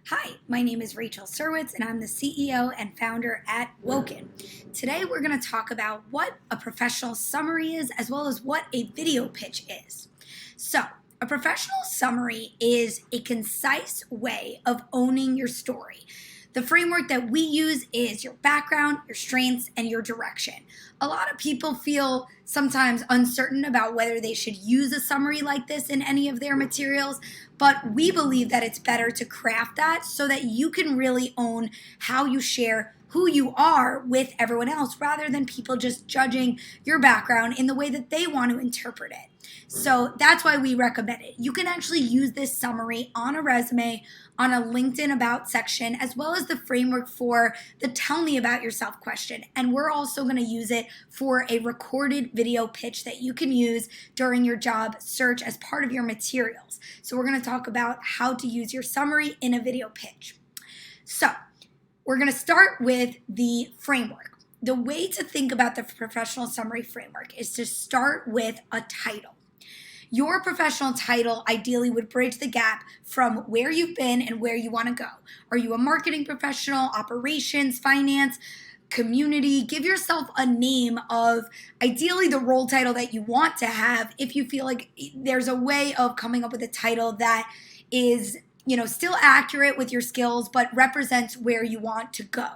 Hi, my name is Rachel Surwitz, and I'm the CEO and founder at WOKEN. Today, we're going to talk about what a professional summary is, as well as what a video pitch is. So, a professional summary is a concise way of owning your story. The framework that we use is your background, your strengths, and your direction. A lot of people feel sometimes uncertain about whether they should use a summary like this in any of their materials, but we believe that it's better to craft that so that you can really own how you share who you are with everyone else, rather than people just judging your background in the way that they want to interpret it. So that's why we recommend it. You can actually use this summary on a resume, on a LinkedIn About section, as well as the framework for the Tell Me About Yourself question. And we're also going to use it for a recorded video pitch that you can use during your job search as part of your materials. So we're going to talk about how to use your summary in a video pitch. So we're going to start with the framework. The way to think about the professional summary framework is to start with a title. Your professional title ideally would bridge the gap from where you've been and where you want to go. Are you a marketing professional, operations, finance, community? Give yourself a name of ideally the role title that you want to have if you feel like there's a way of coming up with a title that is, still accurate with your skills, but represents where you want to go.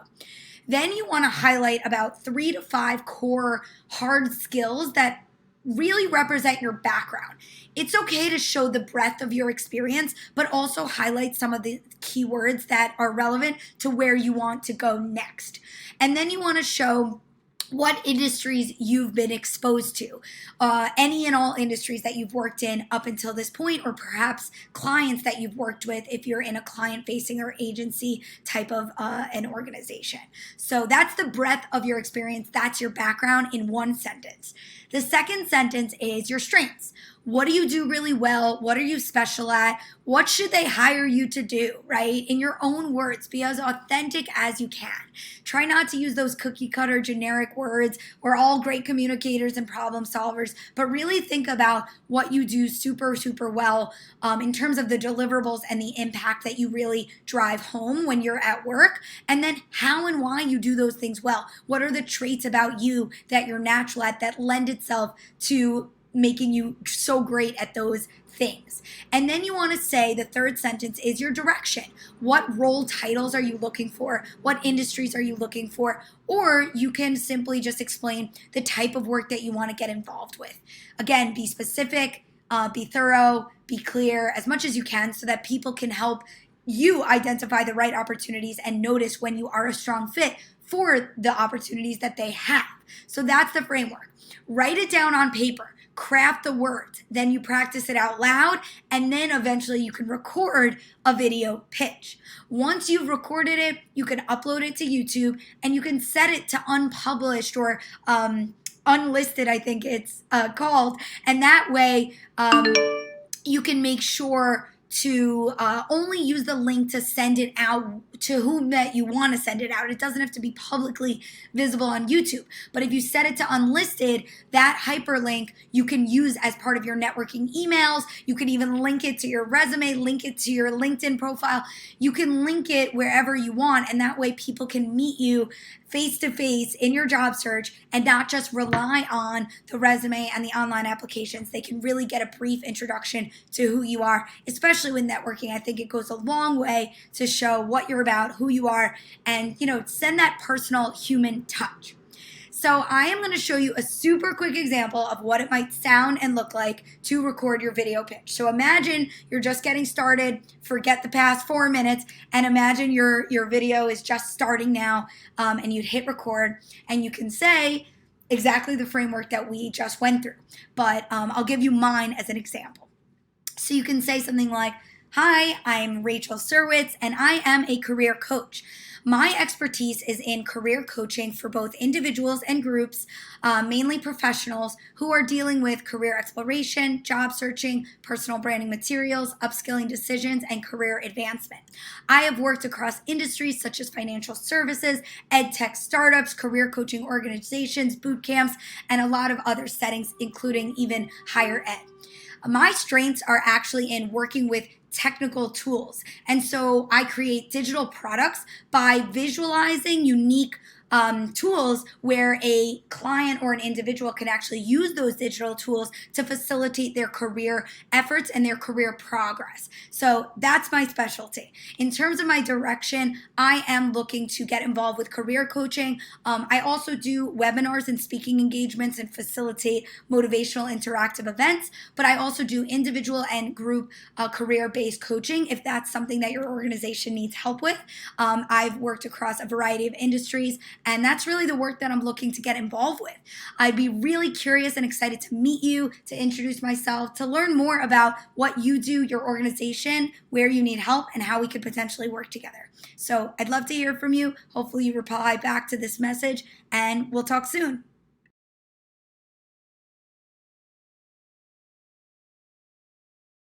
Then you want to highlight about 3 to 5 core hard skills that really represent your background. It's okay to show the breadth of your experience, but also highlight some of the keywords that are relevant to where you want to go next. And then you want to show what industries you've been exposed to, any and all industries that you've worked in up until this point, or perhaps clients that you've worked with if you're in a client-facing or agency type of an organization. So that's the breadth of your experience. That's your background in one sentence. The second sentence is your strengths. What do you do really well? What are you special at? What should they hire you to do, right? In your own words, be as authentic as you can. Try not to use those cookie cutter generic words. We're all great communicators and problem solvers, but really think about what you do super, super well in terms of the deliverables and the impact that you really drive home when you're at work. And then how and why you do those things well. What are the traits about you that you're natural at that lend itself to making you so great at those things? And then you want to say the third sentence is your direction. What role titles are you looking for? What industries are you looking for? Or you can simply just explain the type of work that you want to get involved with. Again, be specific, be thorough, be clear as much as you can so that people can help you identify the right opportunities and notice when you are a strong fit for the opportunities that they have. So that's the framework. Write it down on paper. Craft the words, then you practice it out loud, and then eventually you can record a video pitch. Once you've recorded it, you can upload it to YouTube, and you can set it to unpublished or unlisted, I think it's called, and that way you can make sure to only use the link to send it out to whom that you want to send it out. It doesn't have to be publicly visible on YouTube. But if you set it to unlisted, that hyperlink you can use as part of your networking emails. You can even link it to your resume, link it to your LinkedIn profile. You can link it wherever you want, and that way people can meet you face-to-face in your job search and not just rely on the resume and the online applications. They can really get a brief introduction to who you are, especially with networking. I think it goes a long way to show what you're about, who you are, and send that personal human touch. So I am going to show you a super quick example of what it might sound and look like to record your video pitch. So imagine you're just getting started, forget the past 4 minutes, and imagine your video is just starting now, and you'd hit record, and you can say exactly the framework that we just went through. But I'll give you mine as an example. So you can say something like, "Hi, I'm Rachel Surwitz, and I am a career coach. My expertise is in career coaching for both individuals and groups, mainly professionals who are dealing with career exploration, job searching, personal branding materials, upskilling decisions, and career advancement. I have worked across industries such as financial services, ed tech startups, career coaching organizations, boot camps, and a lot of other settings, including even higher ed. My strengths are actually in working with technical tools. And so I create digital products by visualizing unique tools where a client or an individual can actually use those digital tools to facilitate their career efforts and their career progress. So that's my specialty. In terms of my direction, I am looking to get involved with career coaching. I also do webinars and speaking engagements and facilitate motivational interactive events, but I also do individual and group career-based coaching if that's something that your organization needs help with. I've worked across a variety of industries, and that's really the work that I'm looking to get involved with. I'd be really curious and excited to meet you, to introduce myself, to learn more about what you do, your organization, where you need help, and how we could potentially work together. So I'd love to hear from you. Hopefully you reply back to this message, and we'll talk soon.